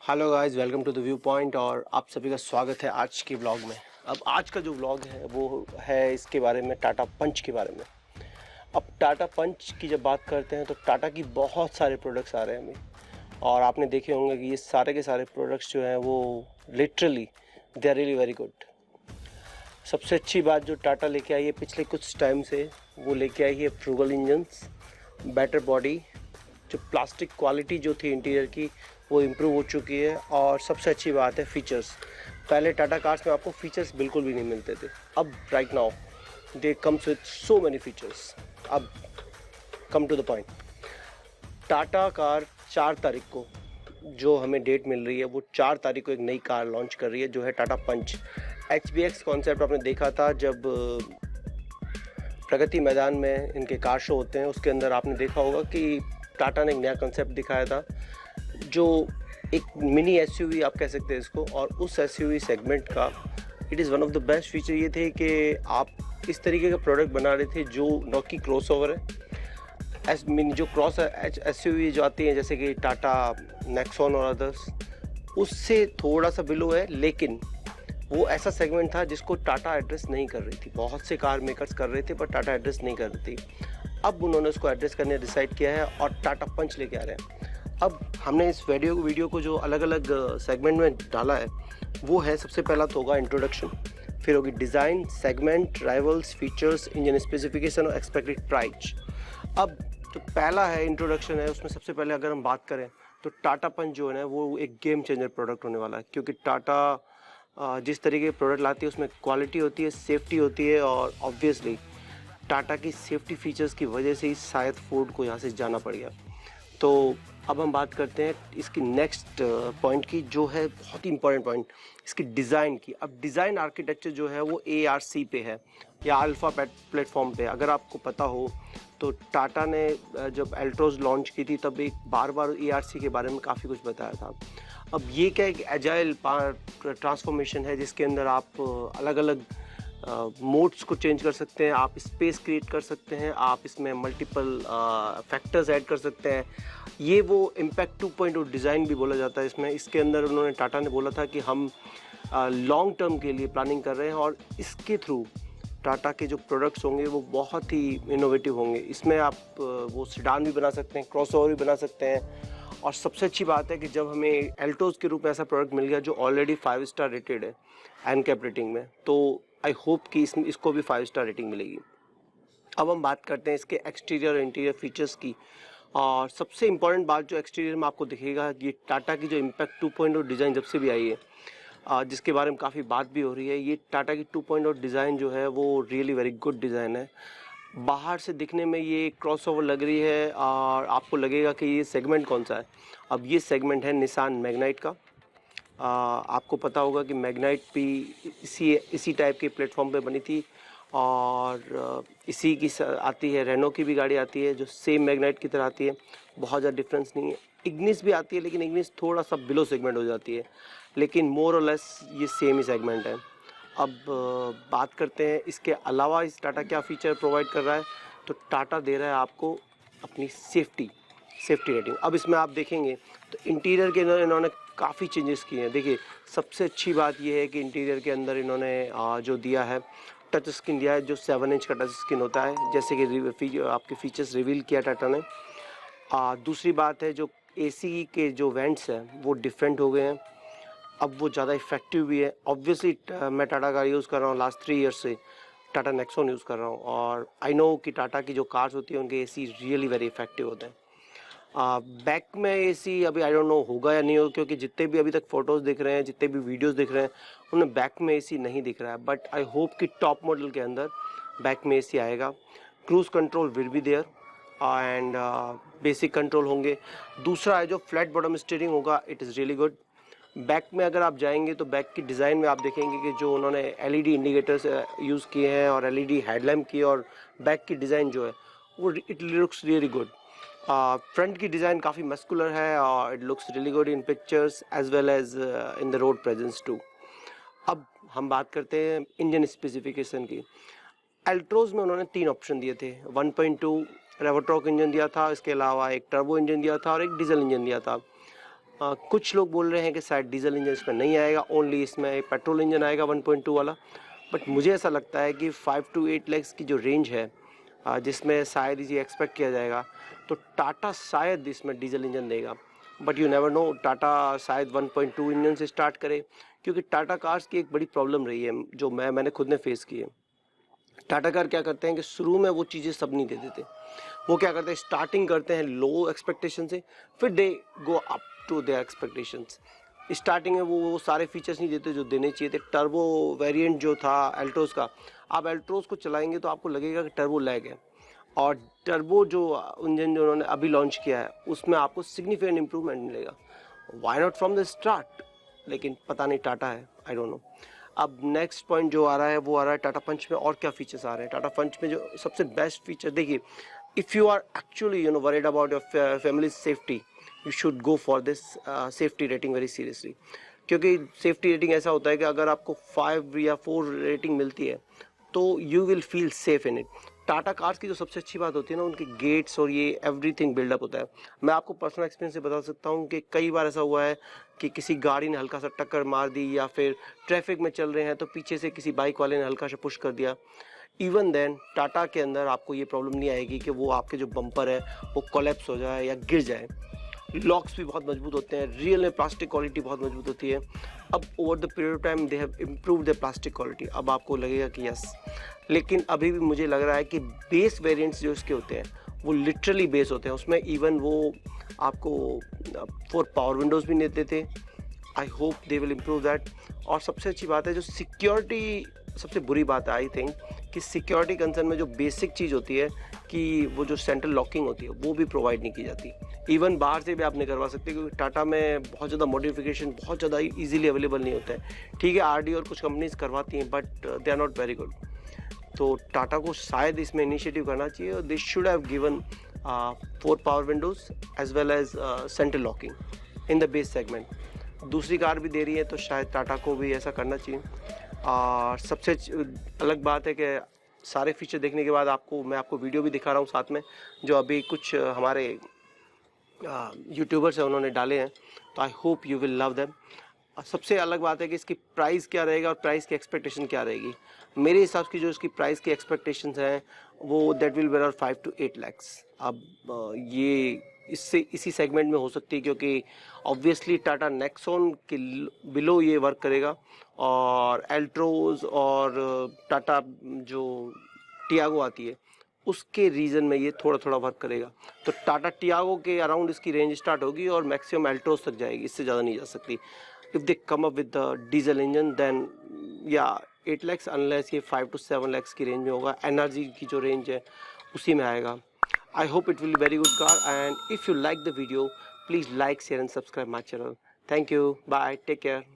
Hello guys, welcome to the viewpoint और आप सभी का स्वागत है आज के व्लॉग में। अब आज का जो व्लॉग है वो है इसके बारे में, टाटा पंच के बारे में। अब टाटा पंच की जब बात करते हैं तो टाटा की बहुत सारे प्रोडक्ट्स आ रहे हैं हमें, और आपने देखे होंगे कि ये सारे के सारे प्रोडक्ट्स जो हैं वो literally they are really very good. सबसे अच्छी बात जो टाटा लेके आई है पिछले कुछ टाइम से, वो लेके आई है फ्रूगल इंजन्स, बेटर बॉडी, जो प्लास्टिक क्वालिटी जो थी इंटीरियर की वो इम्प्रूव हो चुकी है, और सबसे अच्छी बात है फीचर्स। पहले टाटा कार्स में आपको फीचर्स बिल्कुल भी नहीं मिलते थे, अब right now they comes with so many features. अब come to the point, Tata car 4 तारीख को जो हमें डेट मिल रही है वो 4 तारीख को एक नई कार लॉन्च कर रही है जो है टाटा पंच। HBX कॉन्सेप्ट आपने देखा था जब प्रगति मैदान में इनके कार शो होते हैं, उसके अंदर आपने देखा होगा कि टाटा ने एक नया कंसेप्ट दिखाया था जो एक मिनी एसयूवी आप कह सकते हैं इसको। और उस एसयूवी सेगमेंट का it is one of the best feature ये थे कि आप इस तरीके का प्रोडक्ट बना रहे थे जो न कि क्रॉसओवर है। जो क्रॉस एसयूवी जो आती हैं जैसे कि टाटा नेक्सॉन और अदर्स, उससे थोड़ा सा बिलो है, लेकिन वो ऐसा सेगमेंट था जिसको टाटा एड्रेस नहीं कर रही थी। बहुत से कार मेकर्स कर रहे थे पर टाटा एड्रेस नहीं कर रही थी। अब उन्होंने उसको एड्रेस करने डिसाइड किया है और टाटा पंच लेके आ रहे हैं। अब हमने इस वीडियो को जो अलग अलग सेगमेंट में डाला है वो है, सबसे पहला तो होगा इंट्रोडक्शन, फिर होगी design, segment, rivals, features, engine specification और एक्सपेक्टेड प्राइस। अब जो पहला है इंट्रोडक्शन है, उसमें सबसे पहले अगर हम बात करें तो टाटा पंच जो है ना वो एक गेम चेंजर प्रोडक्ट होने वाला है, क्योंकि टाटा जिस तरीके के प्रोडक्ट लाती है उसमें क्वालिटी होती है, सेफ्टी होती है, और ऑब्वियसली टाटा की सेफ्टी फीचर्स की वजह से ही शायद फोर्ड को यहाँ से जाना पड़ गया। तो अब हम बात करते हैं इसकी नेक्स्ट पॉइंट की, जो है बहुत ही इंपॉर्टेंट पॉइंट, इसकी डिज़ाइन की। अब डिज़ाइन आर्किटेक्चर जो है वो ARC पे है या अल्फ़ा प्लेटफॉर्म पे। अगर आपको पता हो तो टाटा ने जब एल्ट्रोज लॉन्च की थी तब एक बार ARC के बारे में काफ़ी कुछ बताया था। अब ये क्या एक एजाइल ट्रांसफॉर्मेशन है जिसके अंदर आप अलग अलग मोड्स को चेंज कर सकते हैं, आप स्पेस क्रिएट कर सकते हैं, आप इसमें मल्टीपल फैक्टर्स ऐड कर सकते हैं। ये वो इम्पैक्ट 2.0 डिज़ाइन भी बोला जाता है इसमें। इसके अंदर उन्होंने टाटा ने बोला था कि हम लॉन्ग टर्म के लिए प्लानिंग कर रहे हैं और इसके थ्रू टाटा के जो प्रोडक्ट्स होंगे वो बहुत ही इनोवेटिव होंगे। इसमें आप वो सेडान भी बना सकते हैं, क्रॉसओवर भी बना सकते हैं, और सबसे अच्छी बात है कि जब हमें एल्टोज के रूप में ऐसा प्रोडक्ट मिल गया जो ऑलरेडी 5 स्टार रेटेड है एनकैप रेटिंग में, तो आई होप कि इसको भी 5 स्टार रेटिंग मिलेगी। अब हम बात करते हैं इसके एक्सटीरियर और इंटीरियर फीचर्स की, और सबसे इम्पॉर्टेंट बात जो एक्सटीरियर में आपको दिखेगा कि टाटा की जो इम्पैक्ट 2.0 डिज़ाइन जब से भी आई है, जिसके बारे में काफ़ी बात भी हो रही है, ये टाटा की 2.0 डिज़ाइन जो है वो रियली वेरी गुड डिज़ाइन है। बाहर से दिखने में ये क्रॉसओवर लग रही है और आपको लगेगा कि ये सेगमेंट कौन सा है। अब ये सेगमेंट है निसान मैग्नाइट का। आपको पता होगा कि मैग्नाइट भी इसी टाइप के प्लेटफॉर्म पे बनी थी, और इसी की आती है, रेनो की भी गाड़ी आती है जो सेम मैग्नाइट की तरह आती है, बहुत ज़्यादा डिफरेंस नहीं है। इग्निस भी आती है लेकिन इग्निस थोड़ा सा बिलो सेगमेंट हो जाती है, लेकिन मोर और लेस ये सेम ही सेगमेंट है। अब बात करते हैं इसके अलावा इस टाटा क्या फ़ीचर प्रोवाइड कर रहा है, तो टाटा दे रहा है आपको अपनी सेफ्टी रेटिंग। अब इसमें आप देखेंगे तो इंटीरियर के अंदर इन्होंने काफ़ी चेंजेस किए हैं। देखिए, सबसे अच्छी बात यह है कि इंटीरियर के अंदर इन्होंने जो दिया है टच स्क्रीन दिया है, जो 7 इंच का टच स्क्रीन होता है, जैसे कि आपके फीचर्स रिवील किया टाटा ने। दूसरी बात है जो AC के जो वेंट्स हैं वो डिफरेंट हो गए हैं, अब वो ज़्यादा इफेक्टिव भी है। ऑब्वियसली मैं टाटा का यूज़ कर रहा हूँ लास्ट 3 ईयर्स से, टाटा नेक्सॉन यूज़ कर रहा हूँ, और आई नो कि टाटा की जो कार्स होती है उनके AC रियली वेरी इफेक्टिव होते हैं। बैक में AC अभी आई डोंट नो होगा या नहीं होगा, क्योंकि जितने भी अभी तक फ़ोटोज़ दिख रहे हैं, जितने भी वीडियोस दिख रहे हैं, उनमें बैक में AC नहीं दिख रहा है, बट आई होप कि टॉप मॉडल के अंदर बैक में AC आएगा। Cruise control will be there and basic control होंगे। दूसरा है जो फ्लैट बॉटम स्टीयरिंग होगा, it is really good. Back में अगर आप जाएंगे तो बैक की डिज़ाइन में आप देखेंगे कि जो उन्होंने LED इंडिकेटर्स यूज़ किए हैं और LED हेडलैम्प की, और बैक की डिज़ाइन जो है वो it looks really good. Front की डिज़ाइन काफ़ी मस्कुलर है और it looks really good in pictures as well as in the road presence too. अब हम बात करते हैं इंजन स्पेसिफिकेशन की। एल्ट्रोज में उन्होंने 3 ऑप्शन दिए थे, 1.2 रेवोट्रॉक इंजन दिया था, इसके अलावा एक टर्बो इंजन दिया था और एक डीजल इंजन दिया था। कुछ लोग बोल रहे हैं कि शायद डीजल इंजन इसमें नहीं आएगा, ओनली इसमें पेट्रोल इंजन आएगा 1.2 वाला। बट मुझे ऐसा लगता है कि 5 to 8 lakhs की जो रेंज है, जिसमें शायद ये एक्सपेक्ट किया जाएगा, तो टाटा शायद इसमें डीजल इंजन देगा। But you never know, Tata शायद 1.2 इंजन से स्टार्ट करे, क्योंकि टाटा कार्स की एक बड़ी प्रॉब्लम रही है जो मैंने खुद ने फेस की है। टाटा कार क्या करते हैं कि शुरू में वो चीज़ें सब नहीं दे देते। वो क्या करते हैं, स्टार्टिंग करते हैं लो एक्सपेक्टेशन से, फिर they go up to their expectations. Starting में वो सारे फीचर्स नहीं देते जो देने चाहिए थे। टर्बो वेरिएंट जो था एल्ट्रोज का, आप एल्ट्रोज को चलाएंगे तो आपको लगेगा कि टर्बो लैग है, और टर्बो जो इंजन जो उन्होंने अभी लॉन्च किया है उसमें आपको सिग्निफिकेंट इंप्रूवमेंट मिलेगा। Why not from the start, लेकिन पता नहीं टाटा है, आई डोंट नो। अब नेक्स्ट पॉइंट जो आ रहा है वो आ रहा है टाटा पंच में और क्या फीचर्स आ रहे हैं। टाटा पंच में जो सबसे बेस्ट फीचर, देखिए, if you are actually worried about your family safety, you should go for this safety rating very seriously. क्योंकि सेफ्टी रेटिंग ऐसा होता है कि अगर आपको 5 या 4 रेटिंग मिलती है तो you will feel safe in it. Tata cars की जो सबसे अच्छी बात होती है ना, उनके गेट्स और ये एवरीथिंग बिल्डअप होता है। मैं आपको पर्सनल एक्सपीरियंस से बता सकता हूँ कि कई बार ऐसा हुआ है कि किसी गाड़ी ने हल्का सा टक्कर मार दी, या फिर ट्रैफिक में चल रहे हैं तो पीछे से किसी बाइक वाले ने हल्का सा पुश कर दिया। इवन देन टाटा के अंदर आपको ये प्रॉब्लम नहीं आएगी कि वो आपके जो बम्पर है वो कोलैप्स हो जाए या गिर जाए। लॉक्स भी बहुत मजबूत होते हैं, रियल में प्लास्टिक क्वालिटी बहुत मजबूत होती है। अब over the period of time they have improve the plastic quality, अब आपको लगेगा कि यस। लेकिन अभी भी मुझे लग रहा है कि बेस वेरिएंट्स जो इसके होते हैं वो लिटरली बेस होते हैं। उसमें इवन वो आपको 4 पावर विंडोज़ भी देते थे। I hope they will improve that. और सबसे अच्छी बात है जो सिक्योरिटी, सबसे बुरी बात है आई थिंक कि सिक्योरिटी कंसर्न में जो बेसिक चीज़ होती है कि वो जो सेंट्रल लॉकिंग होती है वो भी प्रोवाइड नहीं की जाती। इवन बाहर से भी आप नहीं करवा सकते, क्योंकि टाटा में बहुत ज़्यादा मॉडिफिकेशन बहुत ज़्यादा इजीली अवेलेबल नहीं होता है। ठीक है, आरडी और कुछ कंपनीज करवाती हैं, but they are not very good. तो टाटा को शायद इसमें इनिशिएटिव करना चाहिए, और they should have given 4 power windows as well as central locking in the base segment. दूसरी कार भी दे रही है तो शायद टाटा को भी ऐसा करना चाहिए। और सबसे अलग बात है कि सारे फीचर देखने के बाद मैं आपको वीडियो भी दिखा रहा हूँ साथ में, जो अभी कुछ हमारे यूट्यूबर्स हैं उन्होंने डाले हैं, तो I hope you will love them. सबसे अलग बात है कि इसकी प्राइस क्या रहेगा और प्राइस की एक्सपेक्टेशन क्या रहेगी। मेरे हिसाब की जो इसकी प्राइस की एक्सपेक्टेशंस हैं वो that will be around 5 to 8 lakhs। अब ये इससे इसी सेगमेंट में हो सकती है, क्योंकि ऑब्वियसली टाटा नेक्सॉन के बिलो ये वर्क करेगा, और एल्ट्रोज और टाटा जो टियागो आती है उसके रीजन में ये थोड़ा थोड़ा वर्क करेगा। तो टाटा टियागो के अराउंड इसकी रेंज स्टार्ट होगी और मैक्सिमम एल्ट्रोज तक जाएगी, इससे ज़्यादा नहीं जा सकती। If they come up with the diesel engine then या 8 lakhs, अनलेस ये 5 to 7 lakhs की रेंज में होगा। एनर्जी की जो रेंज है उसी में आएगा। I hope it will be very good car, and if you like the video, please like, share and subscribe my channel. Thank you. Bye. Take care.